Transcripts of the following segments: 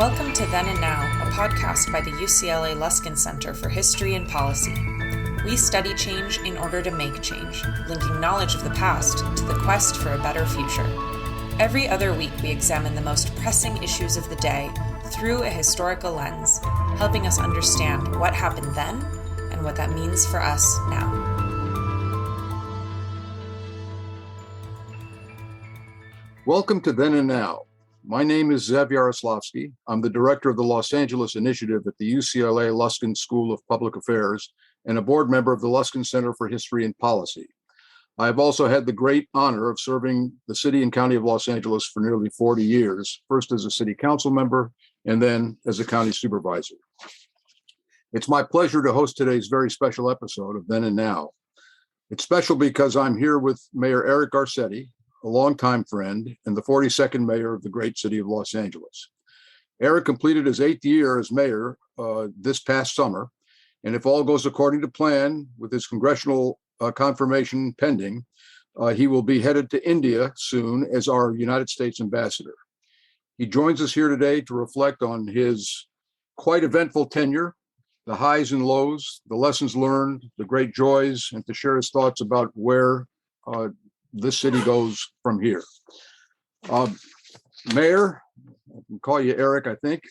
Welcome to Then and Now, a podcast by the UCLA Luskin Center for History and Policy. We study change in order to make change, linking knowledge of the past to the quest for a better future. Every other week, we examine the most pressing issues of the day through a historical lens, helping us understand what happened then and what that means for us now. Welcome to Then and Now. My name is Yaroslavsky. I'm the director of the Los Angeles Initiative at the UCLA Luskin School of Public Affairs and a board member of the Luskin Center for History and Policy. I have also had the great honor of serving the city and county of Los Angeles for nearly 40 years, first as a city council member and then as a county supervisor. It's my pleasure to host today's very special episode of Then and Now. It's special because I'm here with Mayor Eric Garcetti, a longtime friend and the 42nd mayor of the great city of Los Angeles. Eric completed his 8th year as mayor this past summer, and if all goes according to plan, with his congressional confirmation pending, he will be headed to India soon as our United States ambassador. He joins us here today to reflect on his quite eventful tenure, the highs and lows, the lessons learned, the great joys, and to share his thoughts about where this city goes from here. Mayor, I can call you Eric, I think.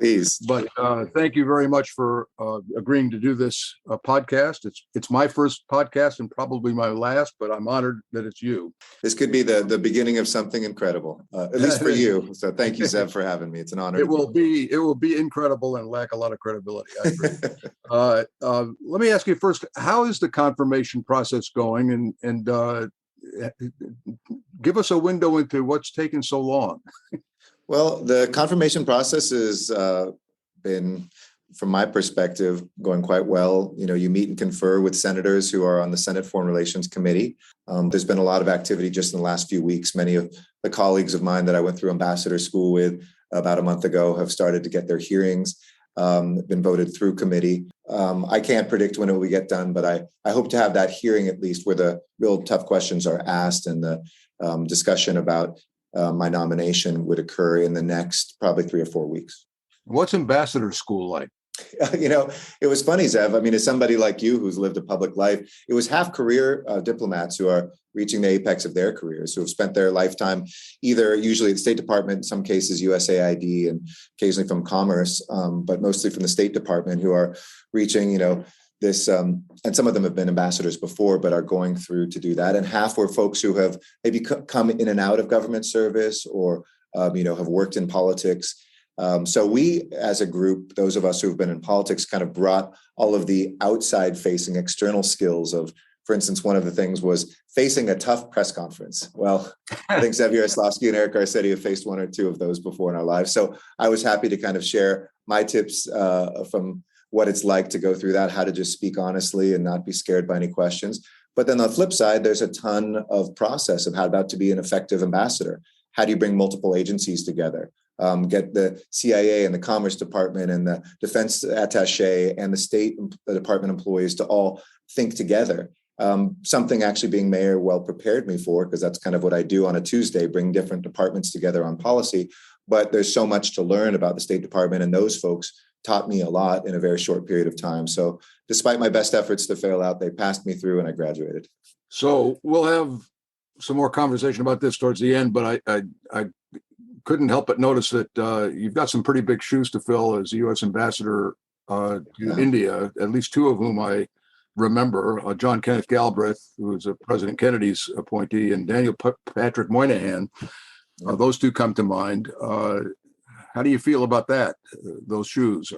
Please. But thank you very much for agreeing to do this podcast. It's my first podcast and probably my last, but I'm honored that it's you. This could be the beginning of something incredible, at least for you. So thank you, Zev, for having me. It's an honor. It will be incredible and lack a lot of credibility. I agree. Let me ask you first, how is the confirmation process going? And give us a window into what's taken so long. Well, the confirmation process has been, from my perspective, going quite well. You know, you meet and confer with senators who are on the Senate Foreign Relations Committee. There's been a lot of activity just in the last few weeks. Many of the colleagues of mine that I went through ambassador school with about a month ago have started to get their hearings, been voted through committee. I can't predict when it will get done, but I hope to have that hearing at least where the real tough questions are asked and the discussion about my nomination would occur in the next probably 3 or 4 weeks. What's ambassador school like? You know, it was funny, Zev. I mean, as somebody like you who's lived a public life, it was half career diplomats who are reaching the apex of their careers, who have spent their lifetime either usually at the State Department, in some cases USAID, and occasionally from Commerce, but mostly from the State Department, who are reaching, you know, this, and some of them have been ambassadors before, but are going through to do that. And half were folks who have maybe come in and out of government service or, you know, have worked in politics. So we, as a group, those of us who have been in politics, kind of brought all of the outside facing external skills of, for instance, one of the things was facing a tough press conference. Well, I think Yaroslavsky and Eric Garcetti have faced one or two of those before in our lives. So I was happy to kind of share my tips from what it's like to go through that, how to just speak honestly and not be scared by any questions. But then on the flip side, there's a ton of process of how to be an effective ambassador. How do you bring multiple agencies together? Get the CIA and the Commerce Department and the Defense Attaché and the State Department employees to all think together. Something actually being mayor well prepared me for, because that's kind of what I do on a Tuesday, bring different departments together on policy. But there's so much to learn about the State Department, and those folks taught me a lot in a very short period of time. So despite my best efforts to fail out, they passed me through and I graduated. So we'll have some more conversation about this towards the end, but I couldn't help but notice that you've got some pretty big shoes to fill as U.S. ambassador to India, at least two of whom I remember, John Kenneth Galbraith, who is President Kennedy's appointee, and Daniel Patrick Moynihan. Those two come to mind. How do you feel about that, those shoes?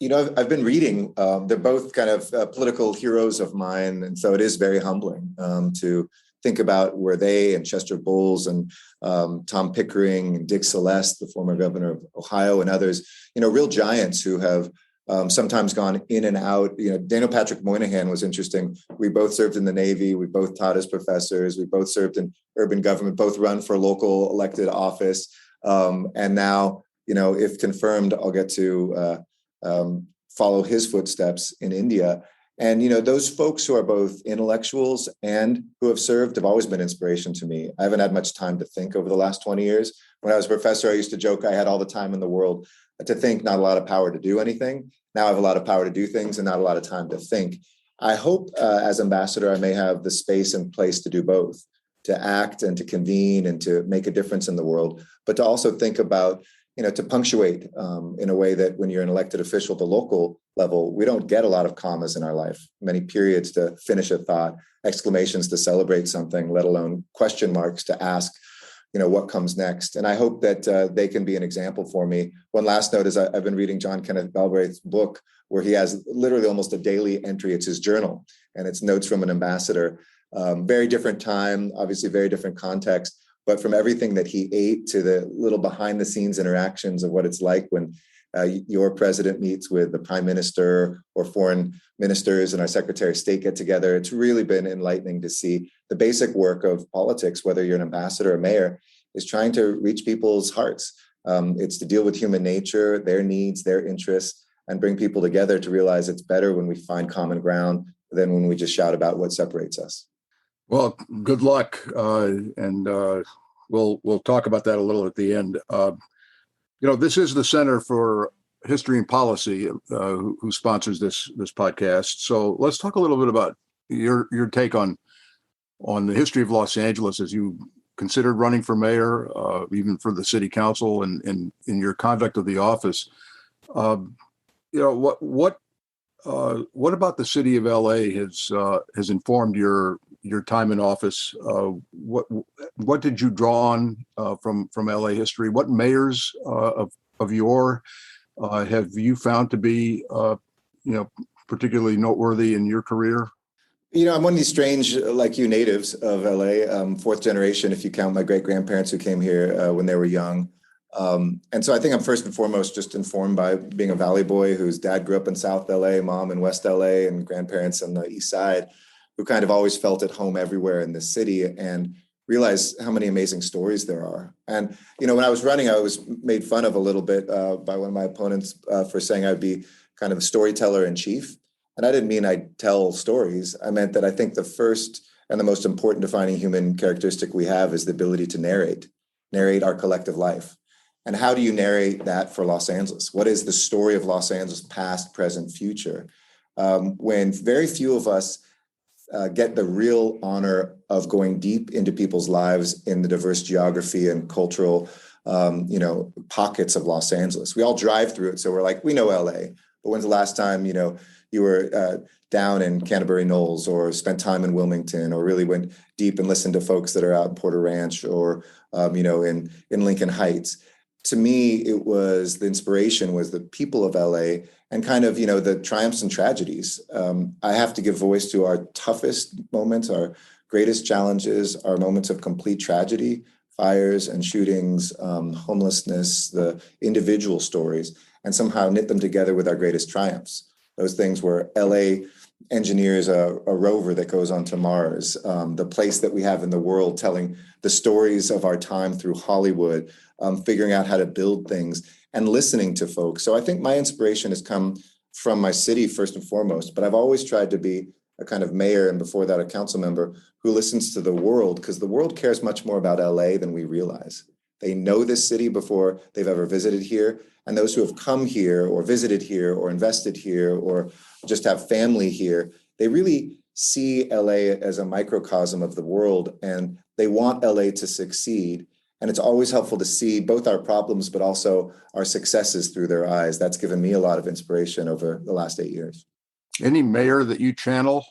You know, I've been reading. They're both kind of political heroes of mine. And so it is very humbling to think about where they and Chester Bowles and Tom Pickering and Dick Celeste, the former governor of Ohio, and others, you know, real giants who have sometimes gone in and out. You know, Daniel Patrick Moynihan was interesting. We both served in the Navy. We both taught as professors. We both served in urban government, both run for local elected office. And now, you know, if confirmed, I'll get to follow his footsteps in India. And, you know, those folks who are both intellectuals and who have served have always been inspiration to me. I haven't had much time to think over the last 20 years, When I was a professor, I used to joke I had all the time in the world to think, not a lot of power to do anything. Now I have a lot of power to do things and not a lot of time to think. I hope as ambassador, I may have the space and place to do both, to act and to convene and to make a difference in the world, but to also think about, to punctuate in a way that when you're an elected official at the local level, we don't get a lot of commas in our life, many periods to finish a thought, exclamations to celebrate something, let alone question marks to ask, what comes next. And I hope that they can be an example for me. One last note is I've been reading John Kenneth Galbraith's book, where he has literally almost a daily entry. It's his journal, and it's notes from an ambassador. Very different time, obviously very different context, but from everything that he ate to the little behind the scenes interactions of what it's like when your president meets with the prime minister or foreign ministers and our secretary of state get together. It's really been enlightening to see the basic work of politics, whether you're an ambassador or mayor, is trying to reach people's hearts. It's to deal with human nature, their needs, their interests, and bring people together to realize it's better when we find common ground than when we just shout about what separates us. Well, good luck, and we'll talk about that a little at the end. This is the Center for History and Policy who sponsors this podcast. So let's talk a little bit about your take on the history of Los Angeles as you considered running for mayor, even for the city council, and in your conduct of the office. What about the city of LA has informed your time in office? What did you draw on from LA history? What mayors of your have you found to be particularly noteworthy in your career? I'm one of these strange, like you, natives of LA, fourth generation, if you count my great grandparents who came here when they were young. And so I think I'm first and foremost just informed by being a Valley boy whose dad grew up in South LA, mom in West LA, and grandparents on the East Side, who kind of always felt at home everywhere in the city and realized how many amazing stories there are. And, when I was running, I was made fun of a little bit by one of my opponents for saying I'd be kind of a storyteller in chief. And I didn't mean I'd tell stories. I meant that I think the first and the most important defining human characteristic we have is the ability to narrate our collective life. And how do you narrate that for Los Angeles? What is the story of Los Angeles, past, present, future? When very few of us get the real honor of going deep into people's lives in the diverse geography and cultural, pockets of Los Angeles. We all drive through it, so we're like, we know LA. But when's the last time, you were down in Canterbury Knolls or spent time in Wilmington or really went deep and listened to folks that are out in Porter Ranch or, in Lincoln Heights? To me, it was the inspiration was the people of LA and kind of, the triumphs and tragedies. I have to give voice to our toughest moments, our greatest challenges, our moments of complete tragedy, fires and shootings, homelessness, the individual stories, and somehow knit them together with our greatest triumphs. Those things where LA engineers a rover that goes onto Mars, the place that we have in the world telling the stories of our time through Hollywood, figuring out how to build things and listening to folks. So I think my inspiration has come from my city first and foremost, but I've always tried to be a kind of mayor and before that a council member who listens to the world, because the world cares much more about LA than we realize. They know this city before they've ever visited here. And those who have come here or visited here or invested here or just have family here, they really see LA as a microcosm of the world and they want LA to succeed. And it's always helpful to see both our problems, but also our successes through their eyes. That's given me a lot of inspiration over the last 8 years. Any mayor that you channel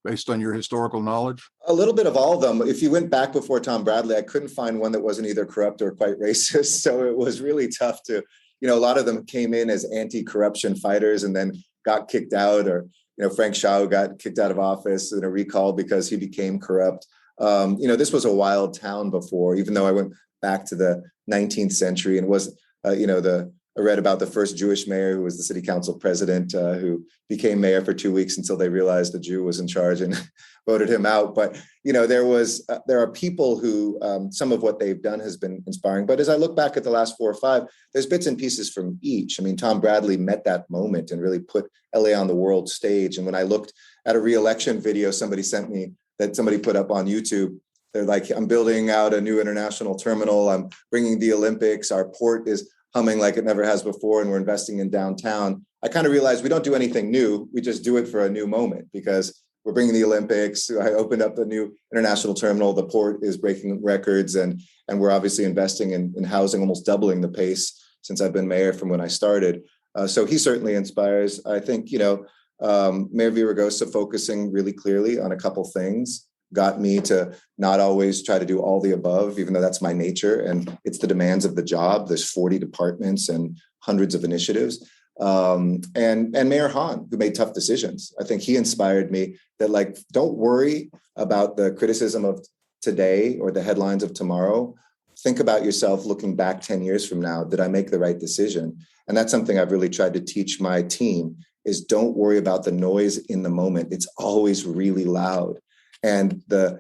based on your historical knowledge? A little bit of all of them. If you went back before Tom Bradley, I couldn't find one that wasn't either corrupt or quite racist. So it was really tough to, a lot of them came in as anti-corruption fighters and then got kicked out, or, Frank Shaw got kicked out of office in a recall because he became corrupt. This was a wild town before, even though I went back to the 19th century and was, I read about the first Jewish mayor who was the city council president who became mayor for 2 weeks until they realized a Jew was in charge and voted him out. But, there are people who some of what they've done has been inspiring. But as I look back at the last 4 or 5, there's bits and pieces from each. I mean, Tom Bradley met that moment and really put LA on the world stage. And when I looked at a re-election video somebody sent me that somebody put up on YouTube They're like, I'm building out a new international terminal. I'm bringing the Olympics. Our port is humming like it never has before, and we're investing in downtown. I kind of realized we don't do anything new. We just do it for a new moment because we're bringing the Olympics. I opened up the new international terminal. The port is breaking records, and we're obviously investing in housing, almost doubling the pace since I've been mayor from when I started. So he certainly inspires. I think, Mayor Villaraigosa focusing really clearly on a couple things got me to not always try to do all the above, even though that's my nature and it's the demands of the job. There's 40 departments and hundreds of initiatives. And Mayor Hahn, who made tough decisions. I think he inspired me that, don't worry about the criticism of today or the headlines of tomorrow. Think about yourself looking back 10 years from now. Did I make the right decision? And that's something I've really tried to teach my team is don't worry about the noise in the moment. It's always really loud. And the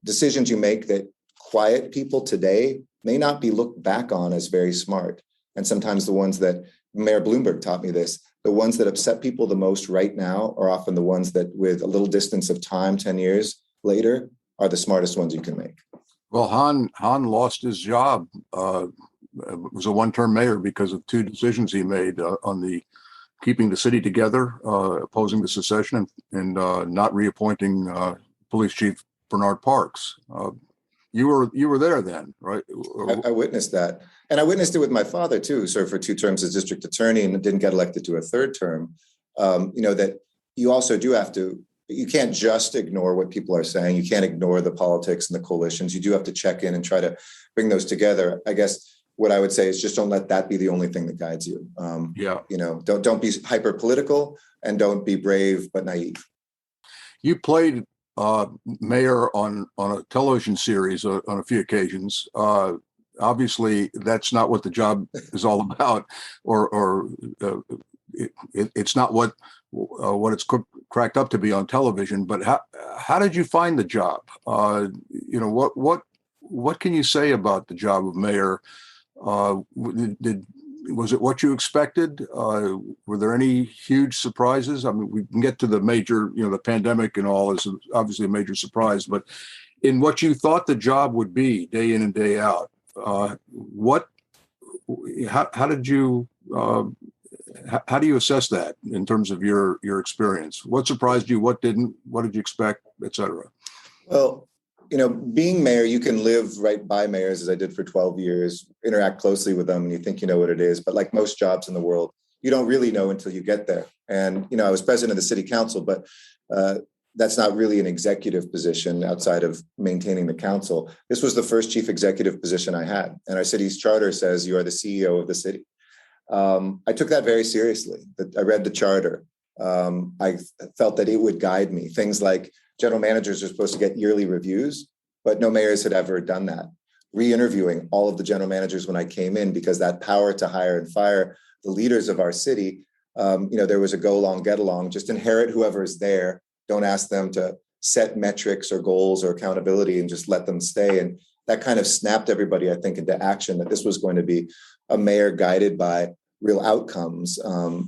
decisions you make that quiet people today may not be looked back on as very smart. And sometimes the ones that Mayor Bloomberg taught me this, the ones that upset people the most right now are often the ones that with a little distance of time, 10 years later, are the smartest ones you can make. Well, Hahn lost his job. Was a one-term mayor because of two decisions he made on the keeping the city together, opposing the secession, and not reappointing Police Chief Bernard Parks. You were there then, right? I witnessed that. And I witnessed it with my father too, served for 2 terms as district attorney and didn't get elected to a 3rd term. That you also do have to, you can't just ignore what people are saying. You can't ignore the politics and the coalitions. You do have to check in and try to bring those together. I guess what I would say is just don't let that be the only thing that guides you. Don't be hyper political and don't be brave but naive. You played mayor on a television series on a few occasions. Obviously, that's not what the job is all about, or it's not what it's cracked up to be on television. But how did you find the job? What can you say about the job of mayor? Was it what you expected? Were there any huge surprises? I mean, we can get to the major, the pandemic and all is obviously a major surprise, but in what you thought the job would be day in and day out, how do you assess that in terms of your experience? What surprised you? What didn't? What did you expect, et cetera? Well, being mayor, you can live right by mayors as I did for 12 years, interact closely with them and you think you know what it is. But like most jobs in the world, you don't really know until you get there. And, I was president of the city council, but that's not really an executive position outside of maintaining the council. This was the first chief executive position I had. And our city's charter says you are the CEO of the city. I took that very seriously. I read the charter. I felt that it would guide me. Things like general managers are supposed to get yearly reviews, but no mayors had ever done that. Re-interviewing all of the general managers when I came in, because that power to hire and fire the leaders of our city, there was a go along, get along, just inherit whoever is there. Don't ask them to set metrics or goals or accountability and just let them stay. And that kind of snapped everybody, I think, into action that this was going to be a mayor guided by real outcomes,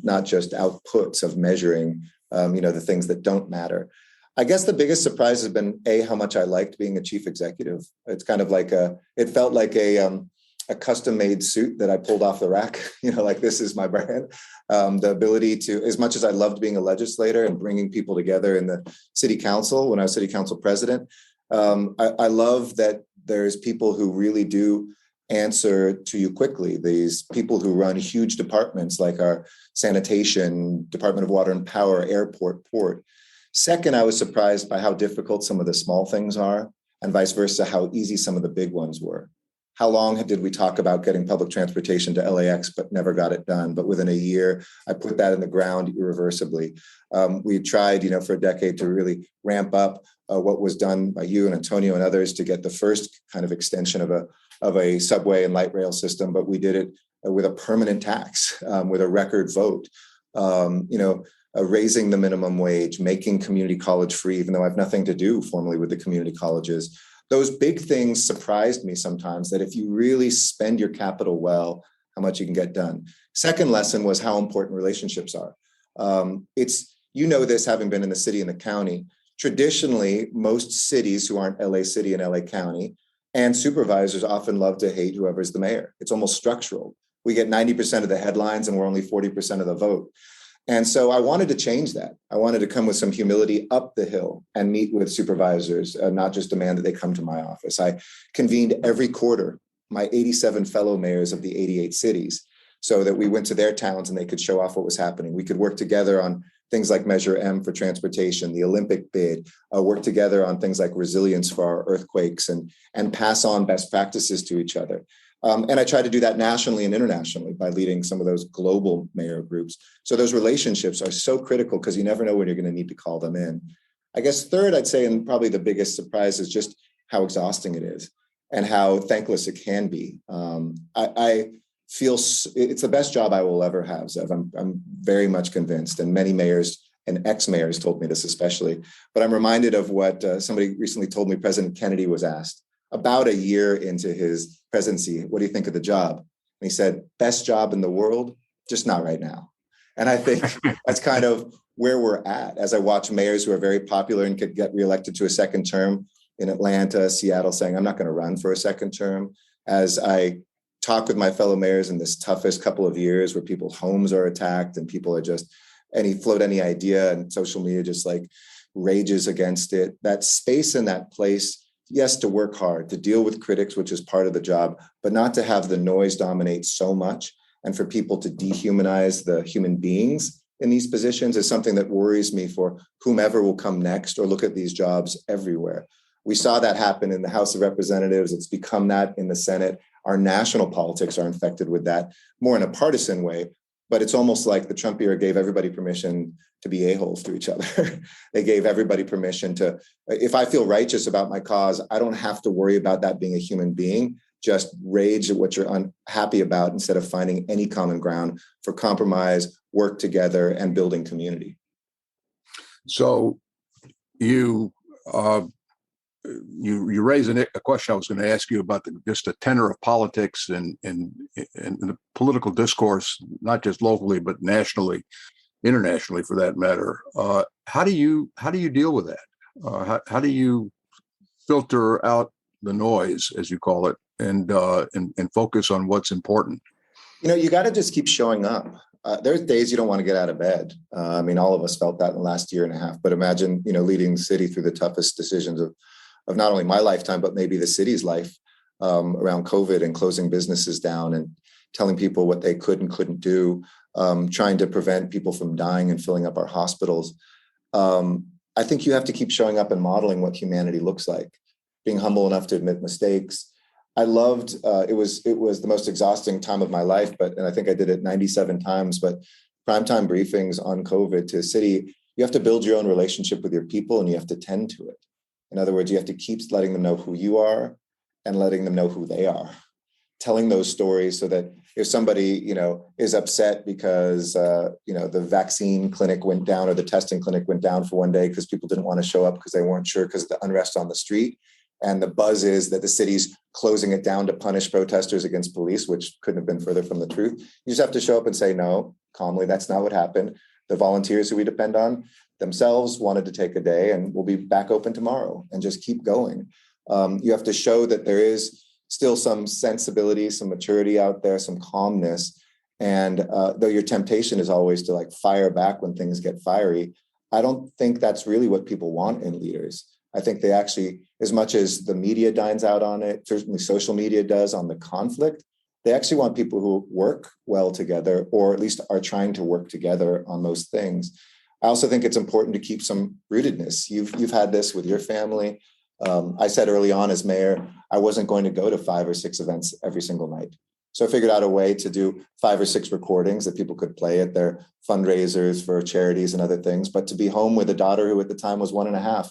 not just outputs of measuring, the things that don't matter. I guess the biggest surprise has been how much I liked being a chief executive. It's kind of like it felt like a custom made suit that I pulled off the rack, this is my brand. The ability to, as much as I loved being a legislator and bringing people together in the city council, when I was city council president, I love that there's people who really do answer to you quickly. These people who run huge departments like our sanitation, Department of Water and Power, airport, port. Second, I was surprised by how difficult some of the small things are, and vice versa, how easy some of the big ones were. How long did we talk about getting public transportation to LAX, but never got it done? But within a year, I put that in the ground irreversibly. We tried, for a decade to really ramp up what was done by you and Antonio and others to get the first kind of extension of a subway and light rail system, but we did it with a permanent tax, with a record vote. Raising the minimum wage, making community college free, even though I have nothing to do formally with the community colleges. Those big things surprised me sometimes, that if you really spend your capital well, how much you can get done. Second lesson was how important relationships are. This, having been in the city and the county, traditionally, most cities who aren't LA City and LA County and supervisors often love to hate whoever's the mayor. It's almost structural. We get 90% of the headlines and we're only 40% of the vote. And so I wanted to change that. I wanted to come with some humility up the hill and meet with supervisors, not just demand that they come to my office. I convened every quarter my 87 fellow mayors of the 88 cities so that we went to their towns and they could show off what was happening. We could work together on things like Measure M for transportation, the Olympic bid, work together on things like resilience for our earthquakes and pass on best practices to each other. And I try to do that nationally and internationally by leading some of those global mayor groups. So those relationships are so critical because you never know when you're going to need to call them in. I guess third, I'd say, and probably the biggest surprise is just how exhausting it is and how thankless it can be. I feel it's the best job I will ever have, Zev. I'm very much convinced, and many mayors and ex-mayors told me this especially. But I'm reminded of what somebody recently told me President Kennedy was asked about a year into his presidency. What do you think of the job? And he said, best job in the world, just not right now. And I think that's kind of where we're at as I watch mayors who are very popular and could get reelected to a second term in Atlanta, Seattle, saying, I'm not going to run for a second term. As I talk with my fellow mayors in this toughest couple of years where people's homes are attacked and people are just, float any idea and social media just like rages against it. That space in that place, yes, to work hard, to deal with critics, which is part of the job, but not to have the noise dominate so much. And for people to dehumanize the human beings in these positions is something that worries me for whomever will come next or look at these jobs everywhere. We saw that happen in the House of Representatives. It's become that in the Senate. Our national politics are infected with that more in a partisan way. But it's almost like the Trump era gave everybody permission to be a-holes to each other. They gave everybody permission to, if I feel righteous about my cause, I don't have to worry about that being a human being. Just rage at what you're unhappy about instead of finding any common ground for compromise, work together, and building community. So you raise a question I was going to ask you about just the tenor of politics and the political discourse, not just locally but nationally, internationally for that matter. How do you deal with that? How do you filter out the noise, as you call it, and focus on what's important? You got to just keep showing up. There's days you don't want to get out of bed. All of us felt that in the last year and a half. But imagine, leading the city through the toughest decisions of not only my lifetime, but maybe the city's life around COVID and closing businesses down and telling people what they could and couldn't do, trying to prevent people from dying and filling up our hospitals. I think you have to keep showing up and modeling what humanity looks like, being humble enough to admit mistakes. I loved, it was the most exhausting time of my life, and I think I did it 97 times, but primetime briefings on COVID to the city, you have to build your own relationship with your people and you have to tend to it. In other words, you have to keep letting them know who you are and letting them know who they are. Telling those stories so that if somebody, is upset because, the vaccine clinic went down or the testing clinic went down for one day because people didn't want to show up because they weren't sure because of the unrest on the street. And the buzz is that the city's closing it down to punish protesters against police, which couldn't have been further from the truth. You just have to show up and say, no, calmly, that's not what happened. The volunteers who we depend on themselves wanted to take a day and we'll be back open tomorrow and just keep going. You have to show that there is still some sensibility, some maturity out there, some calmness. And though your temptation is always to fire back when things get fiery, I don't think that's really what people want in leaders. I think they actually, as much as the media dines out on it, certainly social media does on the conflict, they actually want people who work well together, or at least are trying to work together on most things. I also think it's important to keep some rootedness. You've had this with your family. I said early on as mayor, I wasn't going to go to 5 or 6 events every single night. So I figured out a way to do 5 or 6 recordings that people could play at their fundraisers for charities and other things, but to be home with a daughter who at the time was 1.5.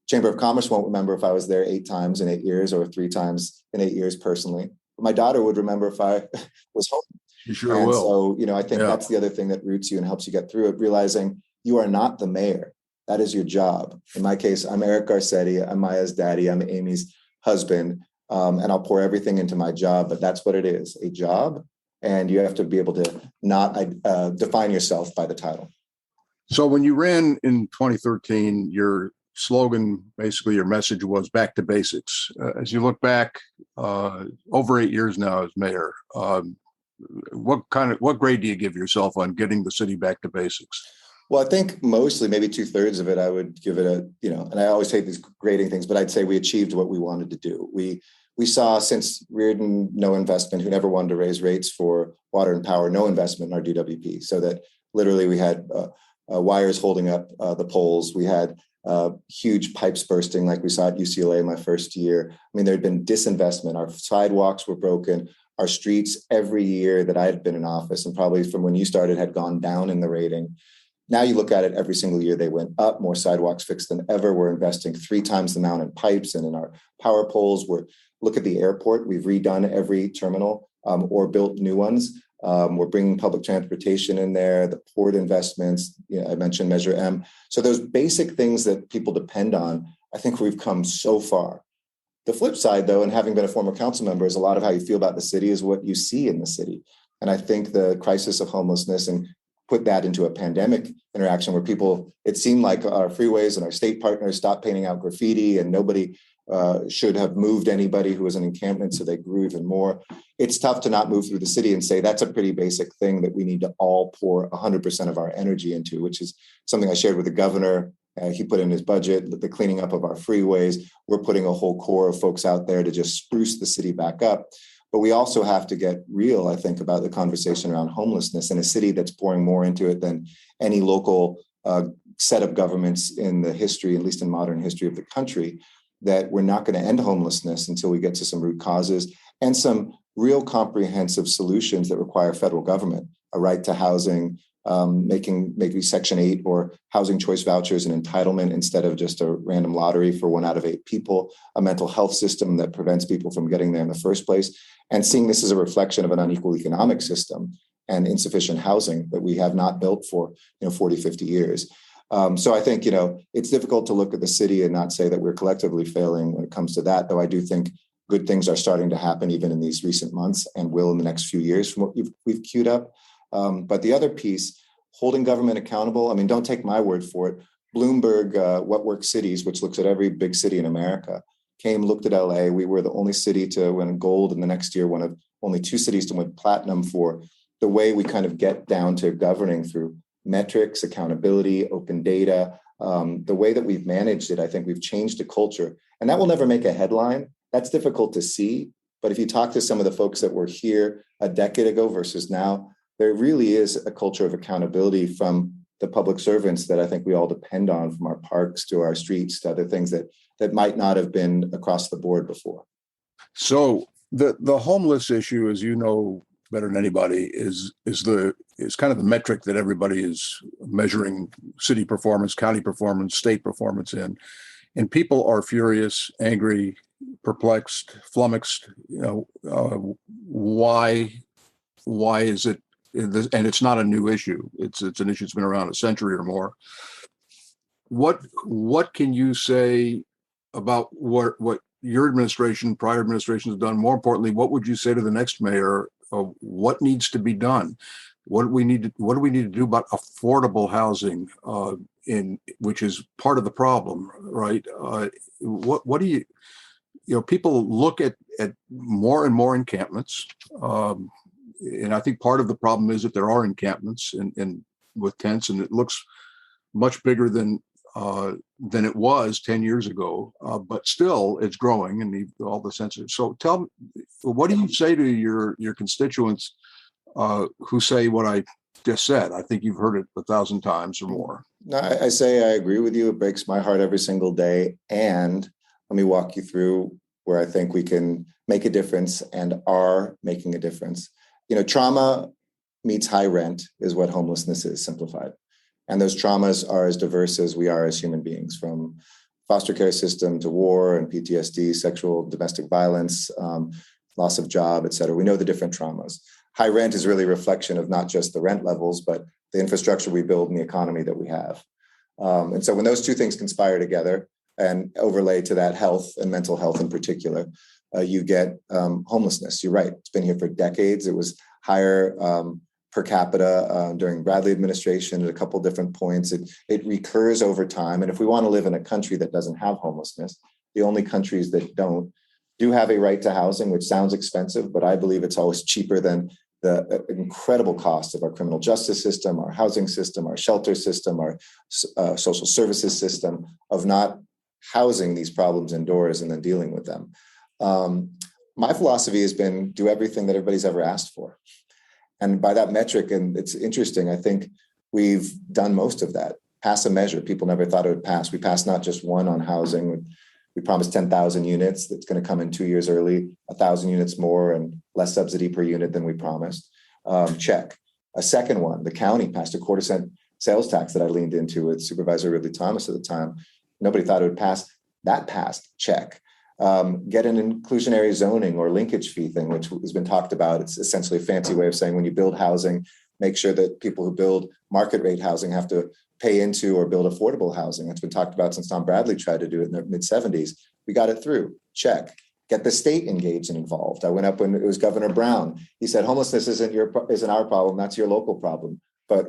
Chamber of Commerce won't remember if I was there 8 times in 8 years or 3 times in 8 years personally. But my daughter would remember if I was home. She sure will. So, I think that's the other thing that roots you and helps you get through it, realizing you are not the mayor. That is your job. In my case, I'm Eric Garcetti. I'm Maya's daddy. I'm Amy's husband. And I'll pour everything into my job, but that's what it is, a job. And you have to be able to not define yourself by the title. So when you ran in 2013, your slogan, basically your message was back to basics. As you look back over 8 years now as mayor, what grade do you give yourself on getting the city back to basics? Well, I think mostly, maybe 2/3 of it, I would give it and I always hate these grading things, but I'd say we achieved what we wanted to do. We saw, since Reardon, no investment, who never wanted to raise rates for water and power, no investment in our DWP, so that literally we had wires holding up the poles. We had huge pipes bursting like we saw at UCLA my first year. I mean, there had been disinvestment. Our sidewalks were broken. Our streets every year that I had been in office, and probably from when you started, had gone down in the rating. Now you look at it, every single year they went up, more sidewalks fixed than ever. We're investing 3 times the amount in pipes and in our power poles. Look at the airport. We've redone every terminal or built new ones. We're bringing public transportation in there, the port investments. I mentioned Measure M. So those basic things that people depend on, I think we've come so far. The flip side, though, and having been a former council member, is a lot of how you feel about the city is what you see in the city. And I think the crisis of homelessness, and put that into a pandemic interaction where people, it seemed like our freeways and our state partners stopped painting out graffiti, and nobody should have moved anybody who was in encampment, so they grew even more. It's tough to not move through the city and say that's a pretty basic thing that we need to all pour 100% of our energy into, which is something I shared with the governor. He put in his budget, the cleaning up of our freeways. We're putting a whole core of folks out there to just spruce the city back up. But we also have to get real, I think, about the conversation around homelessness in a city that's pouring more into it than any local set of governments in the history, at least in modern history of the country, that we're not going to end homelessness until we get to some root causes and some real comprehensive solutions that require federal government, a right to housing, making maybe Section 8 or housing choice vouchers an entitlement instead of just a random lottery for 1 out of 8 people, a mental health system that prevents people from getting there in the first place, and seeing this as a reflection of an unequal economic system and insufficient housing that we have not built for 40, 50 years. So I think, it's difficult to look at the city and not say that we're collectively failing when it comes to that, though I do think good things are starting to happen even in these recent months and will in the next few years from what we've queued up. But the other piece, holding government accountable, I mean, don't take my word for it. Bloomberg, What Works Cities, which looks at every big city in America, looked at LA. We were the only city to win gold, and the next year, one of only 2 cities to win platinum for the way we kind of get down to governing through metrics, accountability, open data. The way that we've managed it, I think we've changed the culture. And that will never make a headline. That's difficult to see. But if you talk to some of the folks that were here a decade ago versus now, there really is a culture of accountability from the public servants that I think we all depend on, from our parks to our streets to other things that might not have been across the board before. So the homeless issue, as you know better than anybody, is kind of the metric that everybody is measuring city performance, county performance, state performance in. And people are furious, angry, perplexed, flummoxed. Why is it? And it's not a new issue. It's an issue that's been around a century or more. What can you say about what your administration, prior administration has done? More importantly, what would you say to the next mayor? What needs to be done? What do we need to do about affordable housing, which is part of the problem, right? What do you people look at more and more encampments. And I think part of the problem is that there are encampments and with tents, and it looks much bigger than it was 10 years ago, but still it's growing and all the sensors. So tell me, what do you say to your constituents who say what I just said? I think you've heard it 1,000 times or more. No, I say I agree with you. It breaks my heart every single day. And let me walk you through where I think we can make a difference and are making a difference. Trauma meets high rent is what homelessness is, simplified. And those traumas are as diverse as we are as human beings, from foster care system to war and PTSD, sexual domestic violence, loss of job, et cetera. We know the different traumas. High rent is really a reflection of not just the rent levels, but the infrastructure we build and the economy that we have. And so when those two things conspire together and overlay to that health and mental health in particular, you get homelessness. You're right. It's been here for decades. It was higher per capita during Bradley administration at a couple different points. It recurs over time. And if we want to live in a country that doesn't have homelessness, the only countries that do have a right to housing, which sounds expensive, but I believe it's always cheaper than the incredible cost of our criminal justice system, our housing system, our shelter system, our social services system, of not housing these problems indoors and then dealing with them. My philosophy has been do everything that everybody's ever asked for. And by that metric, and it's interesting, I think we've done most of that. Pass a measure people never thought it would pass. We passed not just one on housing. We promised 10,000 units. That's going to come in 2 years early, 1,000 units more and less subsidy per unit than we promised. Check. A second one, the county passed a 1/4-cent sales tax that I leaned into with Supervisor Ridley Thomas at the time. Nobody thought it would pass. That passed. Check. Get an inclusionary zoning or linkage fee thing, which has been talked about. It's essentially a fancy way of saying when you build housing, make sure that people who build market rate housing have to pay into or build affordable housing. That's been talked about since Tom Bradley tried to do it in the mid-'70s. We got it through. Check. Get the state engaged and involved. I went up when it was Governor Brown. He said, homelessness isn't our problem. That's your local problem. But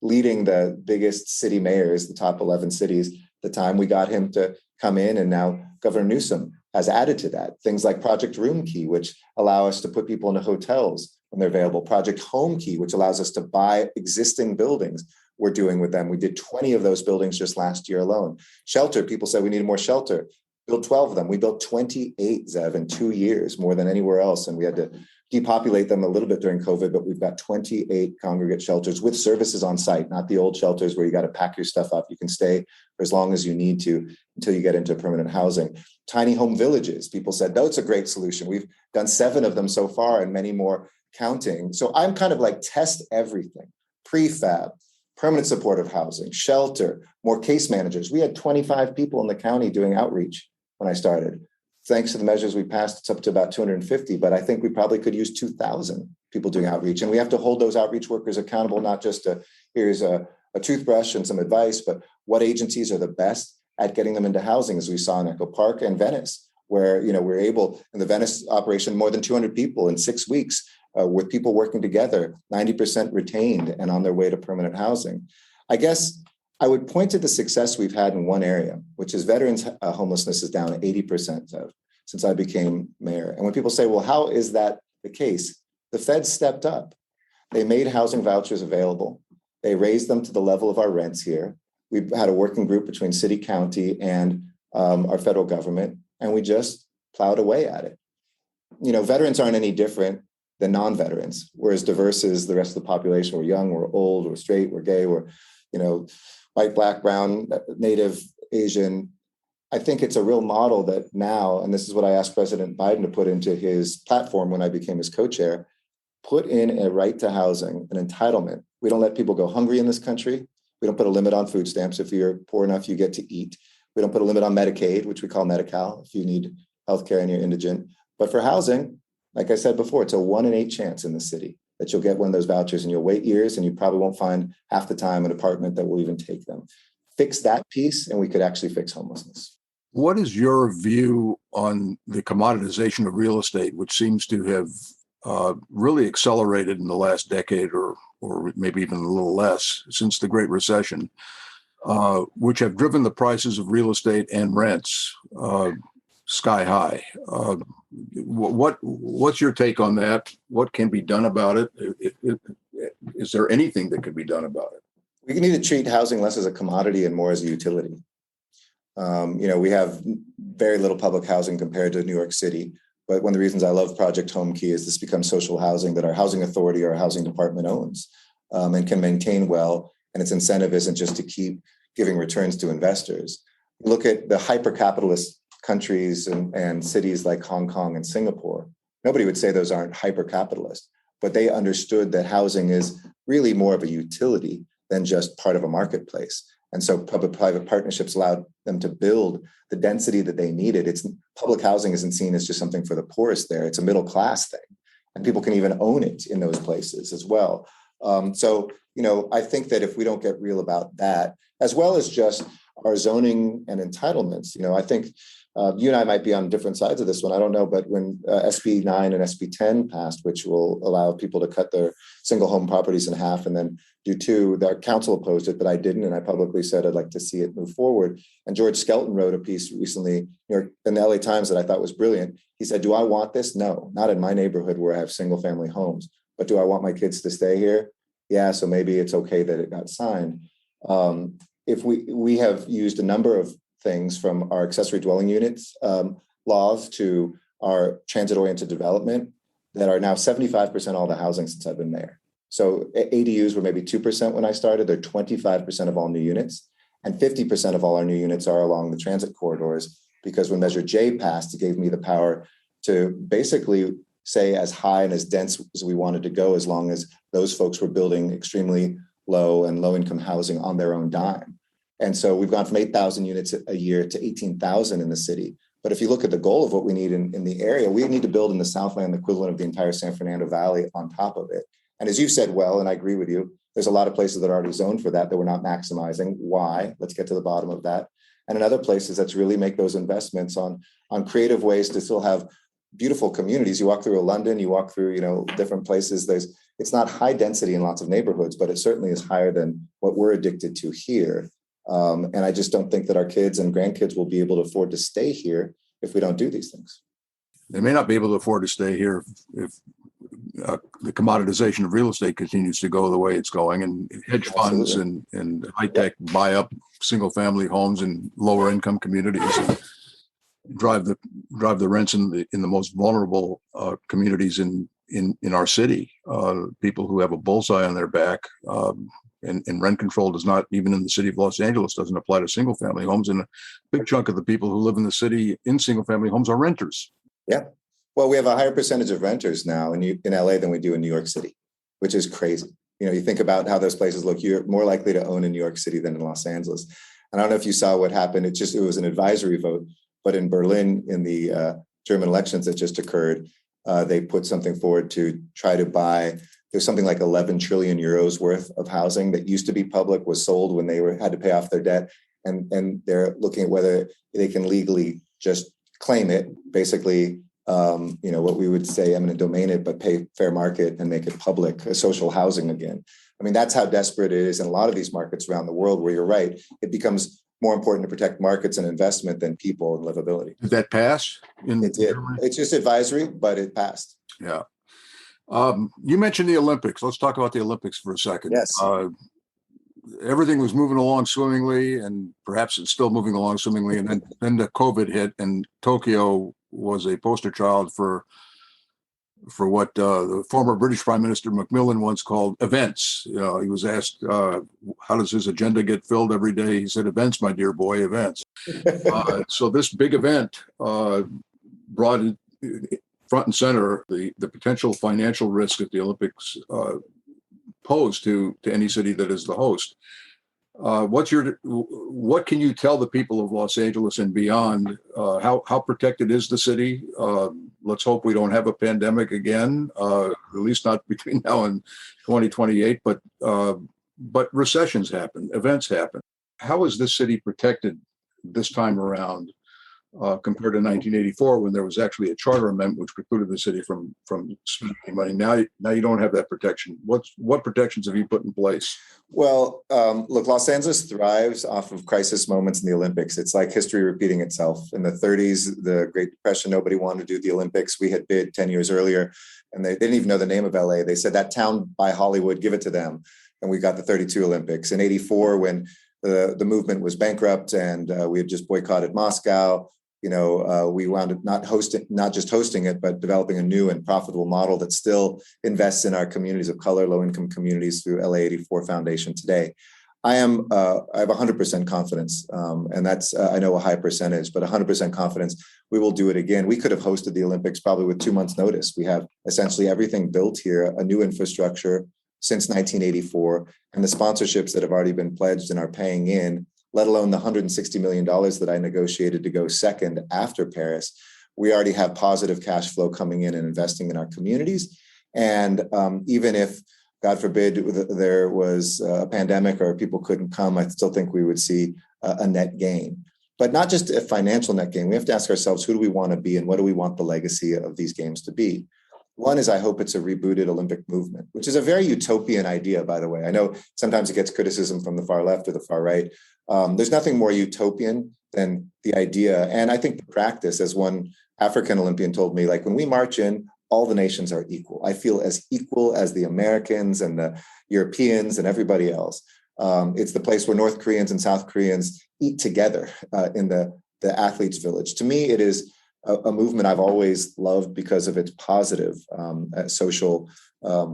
leading the biggest city mayors, the top 11 cities at the time, we got him to come in, and now Governor Newsom has added to that. Things like Project Room Key, which allow us to put people into hotels when they're available. Project Home Key, which allows us to buy existing buildings. We're doing with them. We did 20 of those buildings just last year alone. Shelter, people said we needed more shelter. Built 12 of them. We built 28, Zev, in 2 years, more than anywhere else. And we had to depopulate them a little bit during COVID, but we've got 28 congregate shelters with services on site, not the old shelters where you got to pack your stuff up. You can stay for as long as you need to until you get into permanent housing. Tiny home villages. People said, no, it's a great solution. We've done 7 of them so far and many more counting. So I'm kind of like test everything. Prefab, permanent supportive housing, shelter, more case managers. We had 25 people in the county doing outreach when I started. Thanks to the measures we passed, it's up to about 250, but I think we probably could use 2,000 people doing outreach. And we have to hold those outreach workers accountable, not just here's a toothbrush and some advice, but what agencies are the best at getting them into housing, as we saw in Echo Park and Venice, where we're able, in the Venice operation, more than 200 people in 6 weeks with people working together, 90% retained and on their way to permanent housing. I guess I would point to the success we've had in one area, which is veterans homelessness is down 80% since I became mayor. And when people say, well, how is that the case? The feds stepped up. They made housing vouchers available. They raised them to the level of our rents here. We've had a working group between city, county, and our federal government, and we just plowed away at it. Veterans aren't any different than non-veterans. We're as diverse as the rest of the population. We're young, we're old, we're straight, we're gay, we're, white, black, brown, native, Asian. I think it's a real model that now, and this is what I asked President Biden to put into his platform when I became his co-chair, put in a right to housing, an entitlement. We don't let people go hungry in this country. We don't put a limit on food stamps. If you're poor enough, you get to eat. We don't put a limit on Medicaid, which we call Medi-Cal, if you need healthcare and you're indigent. But for housing, like I said before, it's a 1 in 8 chance in the city that you'll get one of those vouchers, and you'll wait years and you probably won't find half the time an apartment that will even take them. Fix that piece and we could actually fix homelessness. What is your view on the commoditization of real estate, which seems to have really accelerated in the last decade or maybe even a little less since the Great Recession, which have driven the prices of real estate and rents sky high? What's your take on that? What can be done about it? Is there anything that could be done about it? We need to treat housing less as a commodity and more as a utility. We have very little public housing compared to New York City. But one of the reasons I love Project Home Key is this becomes social housing that our housing authority or our housing department owns and can maintain well. And its incentive isn't just to keep giving returns to investors. Look at the hyper-capitalist countries and cities like Hong Kong and Singapore. Nobody would say those aren't hyper-capitalist, but they understood that housing is really more of a utility than just part of a marketplace. And so public-private partnerships allowed them to build the density that they needed. Public housing isn't seen as just something for the poorest there. It's a middle-class thing. And people can even own it in those places as well. I think that if we don't get real about that, as well as just our zoning and entitlements. I think you and I might be on different sides of this one. I don't know, but when SB 9 and SB 10 passed, which will allow people to cut their single home properties in half and then do two, their council opposed it, but I didn't. And I publicly said I'd like to see it move forward. And George Skelton wrote a piece recently in the LA Times that I thought was brilliant. He said, do I want this? No, not in my neighborhood where I have single family homes. But do I want my kids to stay here? Yeah, so maybe it's okay that it got signed. If we have used a number of things from our accessory dwelling units laws to our transit-oriented development that are now 75% all the housing since I've been mayor. So ADUs were maybe 2% when I started. They're 25% of all new units, and 50% of all our new units are along the transit corridors, because when Measure J passed, it gave me the power to basically say as high and as dense as we wanted to go, as long as those folks were building extremely low and low income housing on their own dime. And so we've gone from 8,000 units a year to 18,000 in the city. But if you look at the goal of what we need in the area, we need to build in the Southland the equivalent of the entire San Fernando Valley on top of it. And as you said well, and I agree with you, there's a lot of places that are already zoned for that we're not maximizing. Why? Let's get to the bottom of that. And in other places, let's really make those investments on creative ways to still have beautiful communities. You walk through London, you walk through, different places. It's not high density in lots of neighborhoods, but it certainly is higher than what we're addicted to here. And I just don't think that our kids and grandkids will be able to afford to stay here if we don't do these things. They may not be able to afford to stay here if the commoditization of real estate continues to go the way it's going, and hedge funds and high tech buy up single family homes in lower income communities and drive the rents in the most vulnerable communities in our city. People who have a bullseye on their back. And rent control does not, even in the city of Los Angeles, doesn't apply to single family homes. And a big chunk of the people who live in the city in single family homes are renters. Yeah. Well, we have a higher percentage of renters now in LA than we do in New York City, which is crazy. You think about how those places look. You're more likely to own in New York City than in Los Angeles. And I don't know if you saw what happened. It was an advisory vote, but in Berlin, in the German elections that just occurred, they put something forward to try to buy. There's something like 11 trillion euros worth of housing that used to be public, was sold when they had to pay off their debt. And they're looking at whether they can legally just claim it, basically, what we would say eminent domain it, but pay fair market and make it public, social housing again. I mean, that's how desperate it is in a lot of these markets around the world, where you're right, it becomes more important to protect markets and investment than people and livability. Did that pass? It did. It's just advisory, but it passed. Yeah. You mentioned the Olympics. Let's talk about the Olympics for a second. Yes. Everything was moving along swimmingly, and perhaps it's still moving along swimmingly. And then the COVID hit, and Tokyo was a poster child for what the former British Prime Minister Macmillan once called events. He was asked, how does his agenda get filled every day? He said, events, my dear boy, events. So this big event brought in front and center the potential financial risk that the Olympics pose to any city that is the host. What can you tell the people of Los Angeles and beyond? How protected is the city? Let's hope we don't have a pandemic again, at least not between now and 2028. But recessions happen, events happen. How is this city protected this time around compared to 1984, when there was actually a charter amendment which precluded the city from spending money? Now you don't have that protection. What protections have you put in place? Well, look, Los Angeles thrives off of crisis moments in the Olympics. It's like history repeating itself. In the 30s, the Great Depression, nobody wanted to do the Olympics. We had bid 10 years earlier, and they didn't even know the name of LA. They said, that town by Hollywood, give it to them. And we got the 32 Olympics. In 84, when the movement was bankrupt and we had just boycotted Moscow, we wound up not just hosting it, but developing a new and profitable model that still invests in our communities of color, low-income communities through LA 84 Foundation today. I have 100% confidence, and that's, I know, a high percentage, but 100% confidence we will do it again. We could have hosted the Olympics probably with 2 months' notice. We have essentially everything built here, a new infrastructure since 1984, and the sponsorships that have already been pledged and are paying in, let alone the $160 million that I negotiated to go second after Paris. We already have positive cash flow coming in and investing in our communities. And even if, God forbid, there was a pandemic or people couldn't come, I still think we would see a net gain. But not just a financial net gain. We have to ask ourselves, who do we want to be and what do we want the legacy of these games to be? One is, I hope it's a rebooted Olympic movement, which is a very utopian idea, by the way. I know sometimes it gets criticism from the far left or the far right. There's nothing more utopian than the idea. And I think the practice, as one African Olympian told me, like when we march in, all the nations are equal. I feel as equal as the Americans and the Europeans and everybody else. It's the place where North Koreans and South Koreans eat together in the athletes' village. To me, it is a movement I've always loved because of its positive social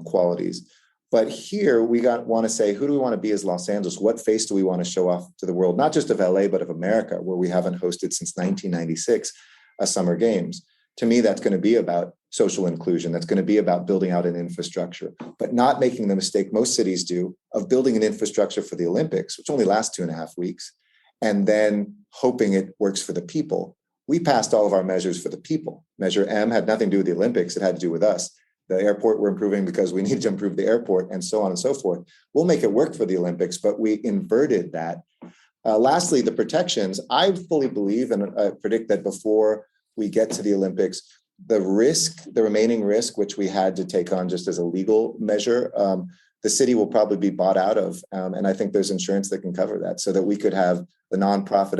qualities. But here we want to say, who do we want to be as Los Angeles? What face do we want to show off to the world, not just of LA, but of America, where we haven't hosted since 1996 a Summer Games? To me, that's going to be about social inclusion. That's going to be about building out an infrastructure, but not making the mistake most cities do of building an infrastructure for the Olympics, which only lasts 2.5 weeks, and then hoping it works for the people. We passed all of our measures for the people. Measure M had nothing to do with the Olympics. It had to do with us. The airport we're improving because we need to improve the airport, and so on and so forth. We'll make it work for the Olympics, but we inverted that. Lastly, the protections. I fully believe and predict that before we get to the Olympics, the remaining risk, which we had to take on just as a legal measure, the city will probably be bought out of. And I think there's insurance that can cover that, so that we could have the nonprofit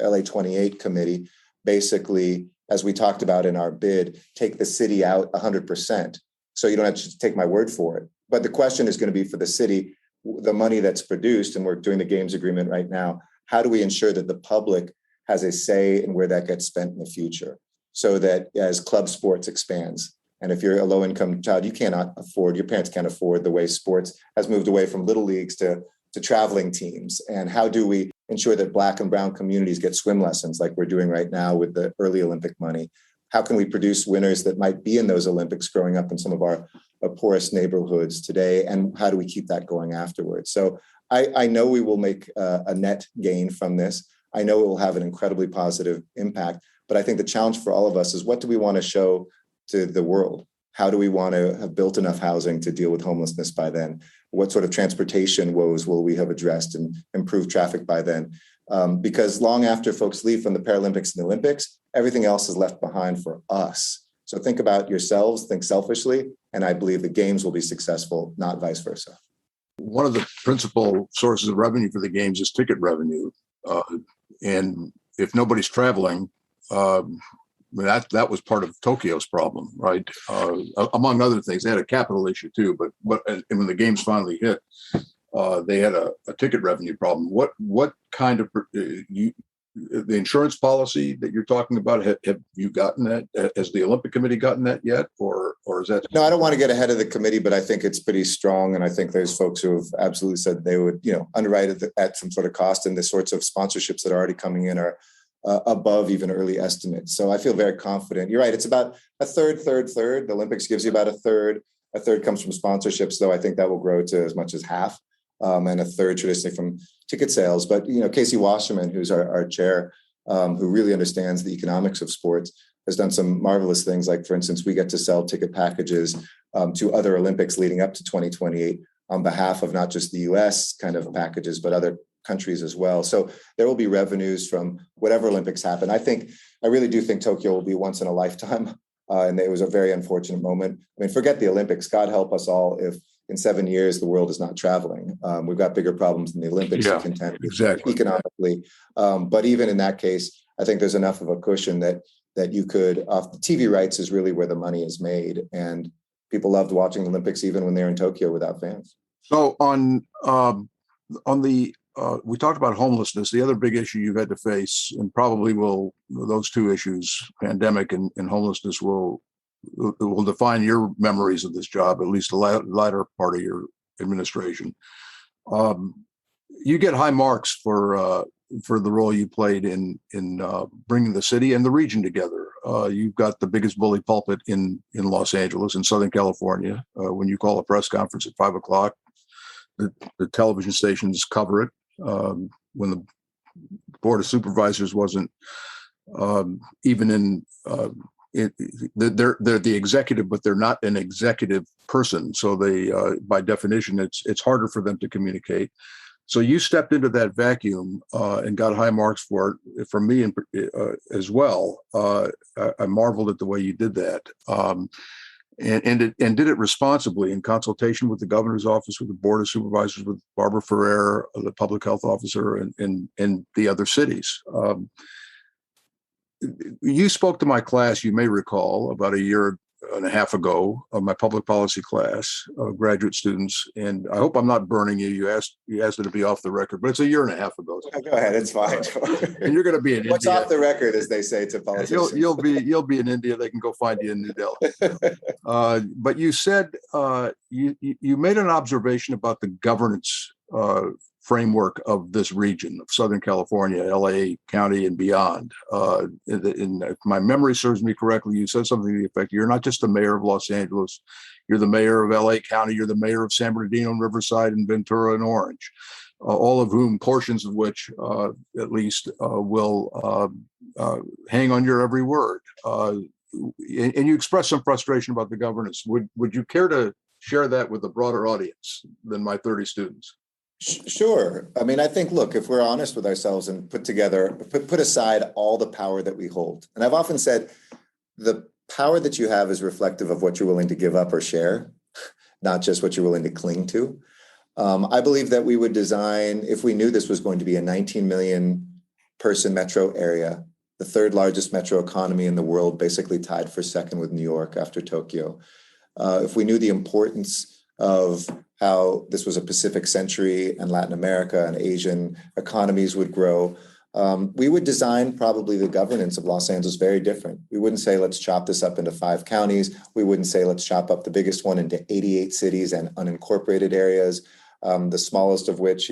LA 28 committee, basically, as we talked about in our bid, take the city out 100%. So you don't have to take my word for it. But the question is going to be for the city, the money that's produced, and we're doing the games agreement right now, how do we ensure that the public has a say in where that gets spent in the future, so that as club sports expands, and if you're a low-income child, your parents can't afford the way sports has moved away from little leagues to traveling teams. And how do we ensure that Black and brown communities get swim lessons like we're doing right now with the early Olympic money? How can we produce winners that might be in those Olympics growing up in some of our poorest neighborhoods today? And how do we keep that going afterwards? So I know we will make a net gain from this. I know it will have an incredibly positive impact, but I think the challenge for all of us is, what do we want to show to the world? How do we want to have built enough housing to deal with homelessness by then? What sort of transportation woes will we have addressed and improved traffic by then? Because long after folks leave from the Paralympics and the Olympics, everything else is left behind for us. So think about yourselves, think selfishly, and I believe the games will be successful, not vice versa. One of the principal sources of revenue for the games is ticket revenue. And if nobody's traveling, that was part of Tokyo's problem, right? Among other things, they had a capital issue too. But when the games finally hit, they had a ticket revenue problem. What kind of the insurance policy that you're talking about? Have you gotten that? Has the Olympic Committee gotten that yet, or is that? No, I don't want to get ahead of the committee, but I think it's pretty strong, and I think there's folks who have absolutely said they would, underwrite it at some sort of cost, and the sorts of sponsorships that are already coming in are above even early estimates. So I feel very confident. You're right. It's about a third. The Olympics gives you about a third. A third comes from sponsorships, though I think that will grow to as much as half, and a third traditionally from ticket sales. But, Casey Wasserman, who's our chair, who really understands the economics of sports, has done some marvelous things. Like, for instance, we get to sell ticket packages to other Olympics leading up to 2028 on behalf of not just the US kind of packages, but other countries as well. So there will be revenues from whatever Olympics happen. I really do think Tokyo will be once in a lifetime. And it was a very unfortunate moment. I mean, forget the Olympics. God help us all if in 7 years the world is not traveling. We've got bigger problems than the Olympics to contend with economically. But even in that case, I think there's enough of a cushion that you could, off the TV rights is really where the money is made. And people loved watching the Olympics even when they're in Tokyo without fans. So we talked about homelessness. The other big issue you've had to face, and probably those two issues, pandemic and homelessness, will define your memories of this job, at least the latter part of your administration. You get high marks for the role you played in bringing the city and the region together. You've got the biggest bully pulpit in Los Angeles, in Southern California. When you call a press conference at 5:00, the television stations cover it. When the Board of Supervisors wasn't even in, they're the executive, but they're not an executive person. So they, by definition, it's harder for them to communicate. So you stepped into that vacuum and got high marks for it from me as well. I marveled at the way you did that. And did it responsibly in consultation with the governor's office, with the board of supervisors, with Barbara Ferrer, the public health officer, and the other cities. You spoke to my class, you may recall, about a year and a half ago, of my public policy class, graduate students. And I hope I'm not burning you. You asked it to be off the record, but it's a year and a half ago. So. Go ahead, it's fine. And you're going to be in What's India. Off the record, as they say to politicians. You'll be in India. They can go find you in New Delhi. But you said you made an observation about the governance framework of this region of Southern California, LA County and beyond. If my memory serves me correctly, you said something to the effect, you're not just the mayor of Los Angeles, you're the mayor of LA County, you're the mayor of San Bernardino and Riverside and Ventura and Orange, all of whom, portions of which at least will hang on your every word. And you expressed some frustration about the governance. Would you care to share that with a broader audience than my 30 students? Sure. I mean, I think, look, if we're honest with ourselves and put aside all the power that we hold, and I've often said the power that you have is reflective of what you're willing to give up or share, not just what you're willing to cling to. I believe that we would design, if we knew this was going to be a 19 million person metro area, the third largest metro economy in the world, basically tied for second with New York after Tokyo. If we knew the importance of how this was a Pacific century and Latin America and Asian economies would grow, we would design probably the governance of Los Angeles very different. We wouldn't say, let's chop this up into 5 counties. We wouldn't say, let's chop up the biggest one into 88 cities and unincorporated areas, the smallest of which,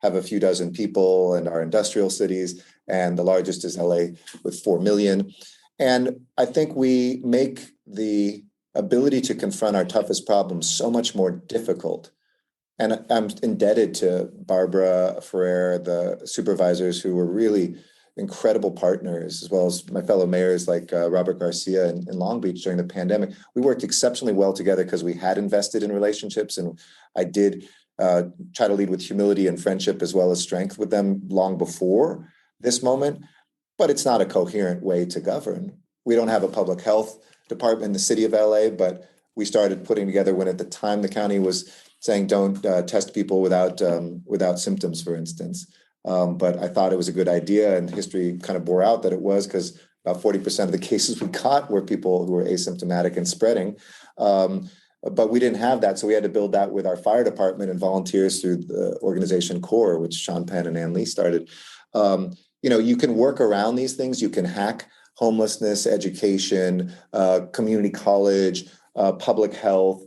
have a few dozen people and are industrial cities. And the largest is LA with 4 million. And I think we make the ability to confront our toughest problems so much more difficult. And I'm indebted to Barbara Ferrer, the supervisors who were really incredible partners, as well as my fellow mayors like Robert Garcia in Long Beach during the pandemic. We worked exceptionally well together because we had invested in relationships, and I did try to lead with humility and friendship as well as strength with them long before this moment. But it's not a coherent way to govern. We don't have a public health department in the city of LA, but we started putting together when at the time the county was saying don't test people without symptoms, for instance. But I thought it was a good idea, and history kind of bore out that it was, because about 40% of the cases we caught were people who were asymptomatic and spreading. But we didn't have that, so we had to build that with our fire department and volunteers through the organization CORE, which Sean Penn and Ann Lee started. You can work around these things. You can hack homelessness, education, community college, public health.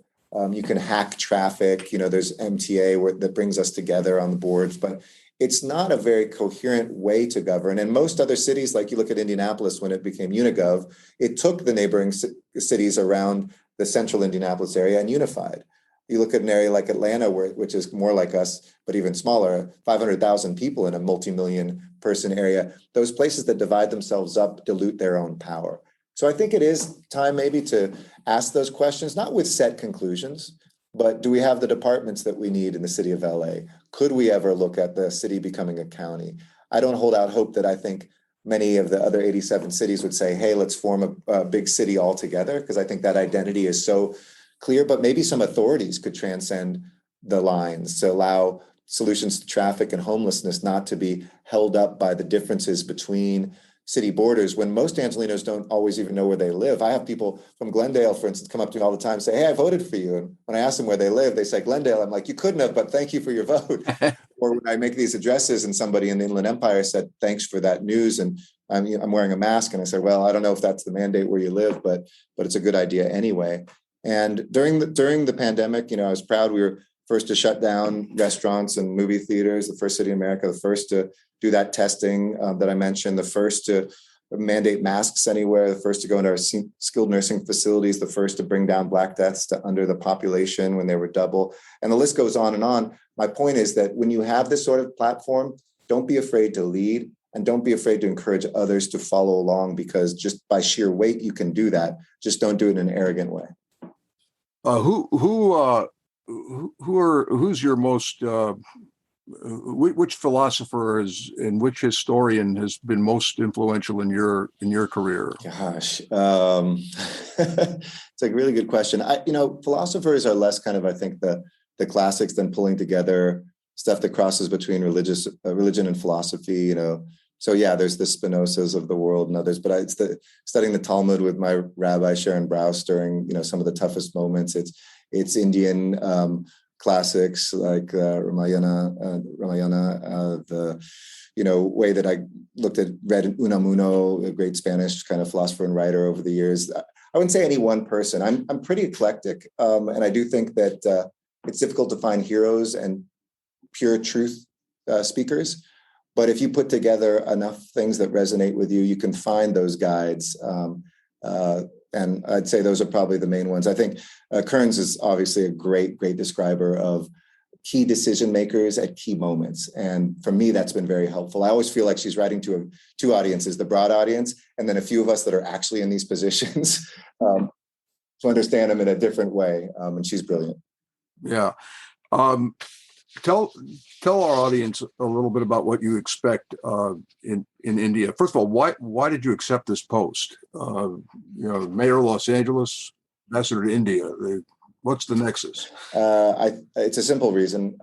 You can hack traffic. There's MTA that brings us together on the boards, but it's not a very coherent way to govern. And most other cities, like you look at Indianapolis when it became Unigov, it took the neighboring cities around the central Indianapolis area and unified. You look at an area like Atlanta, which is more like us, but even smaller, 500,000 people in a multi-million person area. Those places that divide themselves up dilute their own power. So I think it is time maybe to ask those questions, not with set conclusions, but do we have the departments that we need in the city of LA? Could we ever look at the city becoming a county? I don't hold out hope that I think many of the other 87 cities would say, hey, let's form a big city all together, because I think that identity is so clear, but maybe some authorities could transcend the lines to allow solutions to traffic and homelessness not to be held up by the differences between city borders, when most Angelenos don't always even know where they live. I have people from Glendale, for instance, come up to me all the time and say, hey, I voted for you. And when I ask them where they live, they say Glendale. I'm like, you couldn't have, but thank you for your vote. Or when I make these addresses and somebody in the Inland Empire said, thanks for that news, and I'm wearing a mask. And I said, well, I don't know if that's the mandate where you live, but it's a good idea anyway. And during the pandemic, I was proud we were first to shut down restaurants and movie theaters, the first city in America, the first to do that testing that I mentioned, the first to mandate masks anywhere, the first to go into our skilled nursing facilities, the first to bring down Black deaths to under the population when they were double. And the list goes on and on. My point is that when you have this sort of platform, don't be afraid to lead, and don't be afraid to encourage others to follow along, because just by sheer weight, you can do that. Just don't do it in an arrogant way. Who's your most which philosopher and which historian has been most influential in your career? Gosh, it's a really good question. Philosophers are less kind of, I think, the classics than pulling together stuff that crosses between religion and philosophy. So yeah, there's the Spinozas of the world and others, but it's studying the Talmud with my rabbi Sharon Brous during some of the toughest moments. It's Indian classics like Ramayana, the way that I read Unamuno, a great Spanish kind of philosopher and writer over the years. I wouldn't say any one person. I'm pretty eclectic, and I do think that it's difficult to find heroes and pure truth speakers. But if you put together enough things that resonate with you, you can find those guides. And I'd say those are probably the main ones. I think Kearns is obviously a great describer of key decision makers at key moments. And for me, that's been very helpful. I always feel like she's writing to two audiences, the broad audience, and then a few of us that are actually in these positions to understand them in a different way. And she's brilliant. Yeah. Tell our audience a little bit about what you expect in India. First of all, why did you accept this post? Mayor of Los Angeles, ambassador to India. What's the nexus? It's a simple reason.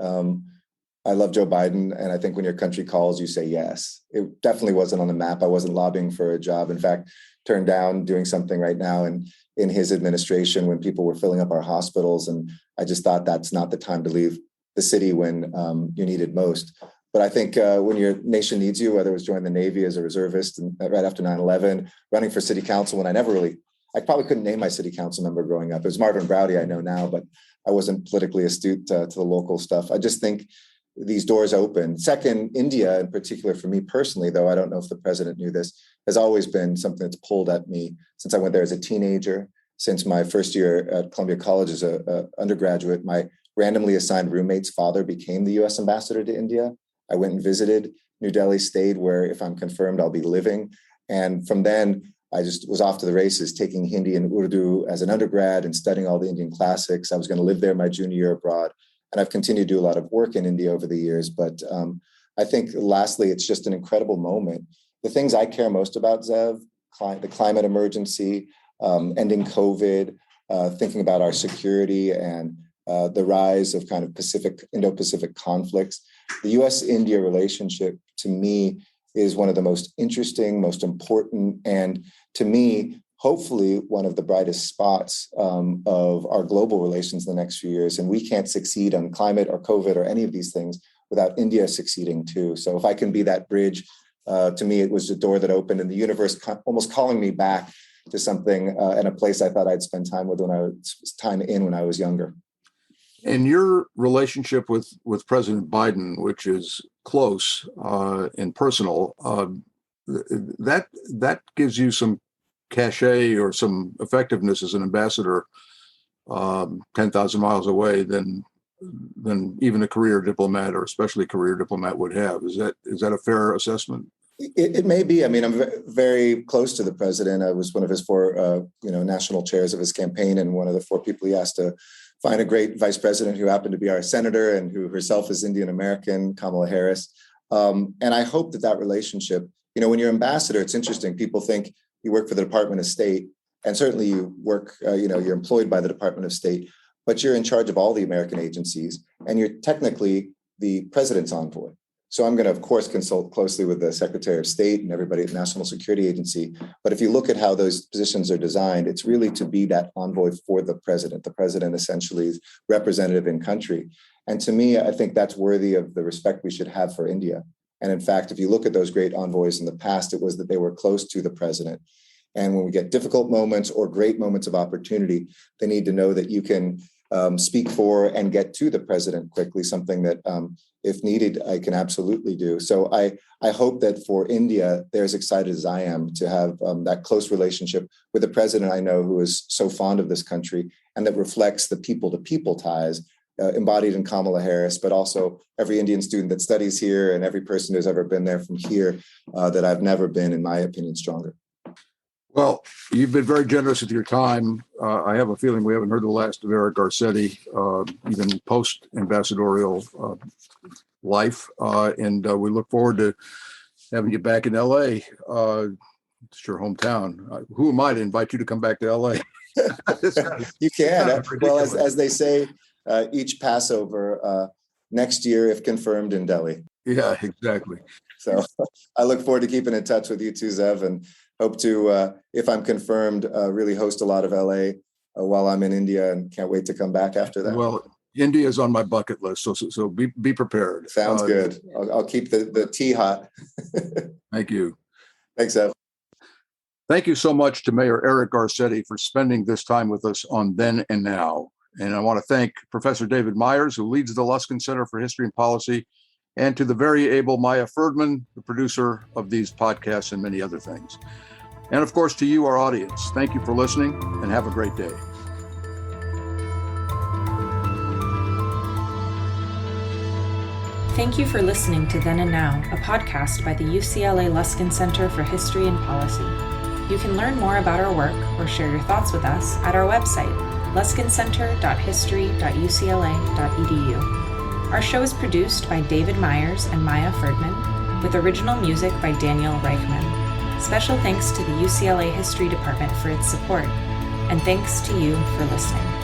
I love Joe Biden, and I think when your country calls, you say yes. It definitely wasn't on the map. I wasn't lobbying for a job. In fact, turned down doing something right now in his administration when people were filling up our hospitals, and I just thought that's not the time to leave the city when you're needed most. But I think when your nation needs you, whether it was joining the Navy as a reservist and right after 9/11, running for city council when I probably couldn't name my city council member growing up. It was Marvin Browdy, I know now, but I wasn't politically astute to the local stuff. I just think these doors open. Second, India in particular, for me personally, though, I don't know if the president knew this, has always been something that's pulled at me since I went there as a teenager, since my first year at Columbia College as an undergraduate. My randomly assigned roommate's father became the U.S. ambassador to India. I went and visited New Delhi, stayed where, if I'm confirmed, I'll be living. And from then, I just was off to the races, taking Hindi and Urdu as an undergrad and studying all the Indian classics. I was going to live there my junior year abroad. And I've continued to do a lot of work in India over the years. But I think lastly, it's just an incredible moment. The things I care most about, Zev, the climate emergency, ending COVID, thinking about our security and the rise of kind of Indo-Pacific conflicts. The U.S.-India relationship, to me, is one of the most interesting, most important, and to me, hopefully one of the brightest spots of our global relations in the next few years. And we can't succeed on climate or COVID or any of these things without India succeeding too. So if I can be that bridge, to me, it was a door that opened and the universe almost calling me back to something and a place I thought I'd spend time with when I was younger. And your relationship with President Biden, which is close and personal, that gives you some cachet or some effectiveness as an ambassador 10,000 miles away than even a career diplomat, or especially career diplomat, would have. Is that a fair assessment? It may be. I mean, I'm very close to the president. I was one of his 4 national chairs of his campaign, and one of the 4 people he asked to find a great vice president who happened to be our senator and who herself is Indian American, Kamala Harris. And I hope that relationship, when you're ambassador, it's interesting. People think you work for the Department of State, and certainly you work, you're employed by the Department of State, but you're in charge of all the American agencies, and you're technically the president's envoy. So I'm going to, of course, consult closely with the Secretary of State and everybody at the National Security Agency. But if you look at how those positions are designed, it's really to be that envoy for the president. The president essentially is representative in country. And to me, I think that's worthy of the respect we should have for India. And in fact, if you look at those great envoys in the past, it was that they were close to the president. And when we get difficult moments or great moments of opportunity, they need to know that you can speak for and get to the president quickly, something that, if needed, I can absolutely do. So I hope that for India, they're as excited as I am to have that close relationship with a president I know who is so fond of this country and that reflects the people-to-people ties embodied in Kamala Harris, but also every Indian student that studies here and every person who's ever been there from here that I've never been, in my opinion, stronger. Well, you've been very generous with your time. I have a feeling we haven't heard the last of Eric Garcetti, even post-ambassadorial life. And we look forward to having you back in LA. It's your hometown. Who am I to invite you to come back to LA? You can. Well, as they say, each Passover next year, if confirmed, in Delhi. Yeah, exactly. So I look forward to keeping in touch with you too, Zev, and hope to, if I'm confirmed, really host a lot of LA while I'm in India, and can't wait to come back after that. Well, India is on my bucket list, so be prepared. Sounds good. I'll keep the tea hot. Thank you. Thanks, Zev. Thank you so much to Mayor Eric Garcetti for spending this time with us on Then and Now. And I want to thank Professor David Myers, who leads the Luskin Center for History and Policy, and to the very able Maya Ferdman, the producer of these podcasts and many other things. And of course, to you, our audience, thank you for listening and have a great day. Thank you for listening to Then and Now, a podcast by the UCLA Luskin Center for History and Policy. You can learn more about our work or share your thoughts with us at our website, luskincenter.history.ucla.edu. Our show is produced by David Myers and Maya Ferdman, with original music by Daniel Reichman. Special thanks to the UCLA History Department for its support, and thanks to you for listening.